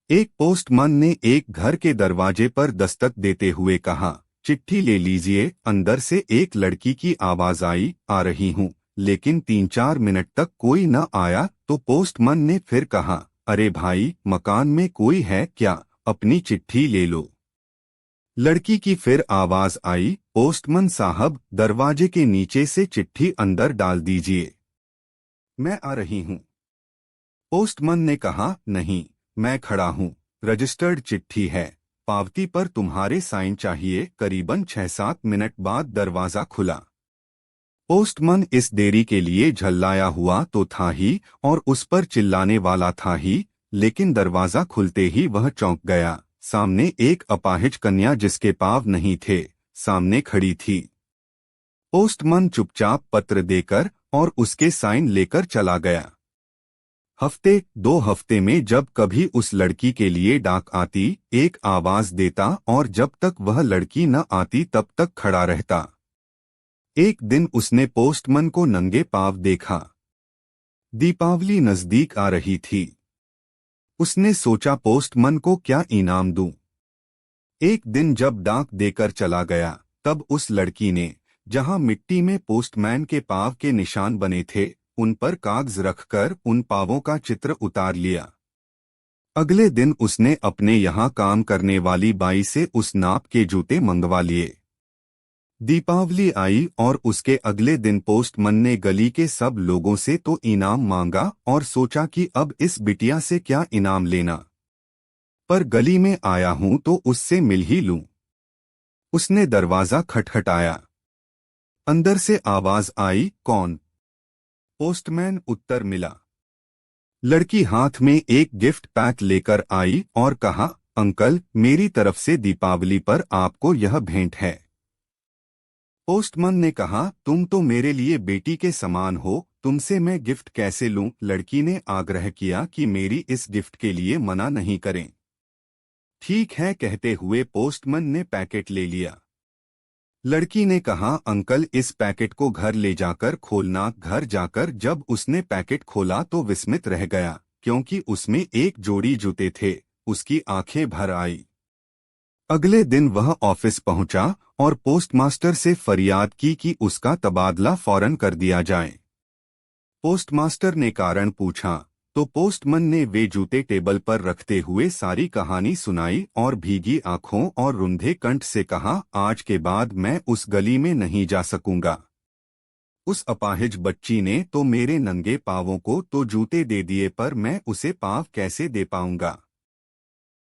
एक पोस्टमैन ने एक घर के दरवाजे पर दस्तक देते हुए कहा, चिट्ठी ले लीजिए। अंदर से एक लड़की की आवाज आई, आ रही हूँ। लेकिन 3-4 मिनट तक कोई न आया तो पोस्टमैन ने फिर कहा, अरे भाई, मकान में कोई है क्या? अपनी चिट्ठी ले लो। लड़की की फिर आवाज आई, पोस्टमैन साहब, दरवाजे के नीचे से चिट्ठी अंदर डाल दीजिए। मैं आ रही हूँ। पोस्टमैन ने कहा, नहीं, मैं खड़ा हूँ। रजिस्टर्ड चिट्ठी है, पावती पर तुम्हारे साइन चाहिए। करीबन 6-7 मिनट बाद दरवाजा खुला। पोस्टमैन इस देरी के लिए झल्लाया हुआ तो था ही और उस पर चिल्लाने वाला था ही, लेकिन दरवाजा खुलते ही वह चौंक गया। सामने एक अपाहिज कन्या जिसके पाँव नहीं थे, सामने खड़ी थी। पोस्टमैन चुपचाप पत्र देकर और उसके साइन लेकर चला गया। हफ्ते 2 हफ्ते में जब कभी उस लड़की के लिए डाक आती, एक आवाज देता और जब तक वह लड़की न आती तब तक खड़ा रहता। एक दिन उसने पोस्टमैन को नंगे पांव देखा। दीपावली नजदीक आ रही थी। उसने सोचा, पोस्टमैन को क्या इनाम दूं। एक दिन जब डाक देकर चला गया, तब उस लड़की ने, जहां मिट्टी में पोस्टमैन के पांव के निशान बने थे, उन पर कागज रखकर उन पांवों का चित्र उतार लिया। अगले दिन उसने अपने यहाँ काम करने वाली बाई से उस नाप के जूते मंगवा लिए। दीपावली आई और उसके अगले दिन पोस्टमैन ने गली के सब लोगों से तो इनाम मांगा और सोचा कि अब इस बिटिया से क्या इनाम लेना, पर गली में आया हूं तो उससे मिल ही लूं। उसने दरवाजा खटखटाया। अंदर से आवाज आई, कौन? पोस्टमैन उत्तर मिला। लड़की हाथ में एक गिफ्ट पैक लेकर आई और कहा, अंकल, मेरी तरफ से दीपावली पर आपको यह भेंट है। पोस्टमैन ने कहा, तुम तो मेरे लिए बेटी के समान हो, तुमसे मैं गिफ्ट कैसे लूं? लड़की ने आग्रह किया कि मेरी इस गिफ्ट के लिए मना नहीं करें। ठीक है कहते हुए पोस्टमैन ने पैकेट ले लिया। लड़की ने कहा, अंकल, इस पैकेट को घर ले जाकर खोलना। घर जाकर जब उसने पैकेट खोला तो विस्मित रह गया, क्योंकि उसमें एक जोड़ी जूते थे। उसकी आंखें भर आई। अगले दिन वह ऑफिस पहुंचा और पोस्टमास्टर से फरियाद की कि उसका तबादला फौरन कर दिया जाए। पोस्टमास्टर ने कारण पूछा तो पोस्टमैन ने वे जूते टेबल पर रखते हुए सारी कहानी सुनाई और भीगी आंखों और रुंधे कंठ से कहा, आज के बाद मैं उस गली में नहीं जा सकूंगा। उस अपाहिज बच्ची ने तो मेरे नंगे पांवों को तो जूते दे दिए, पर मैं उसे पांव कैसे दे पाऊंगा।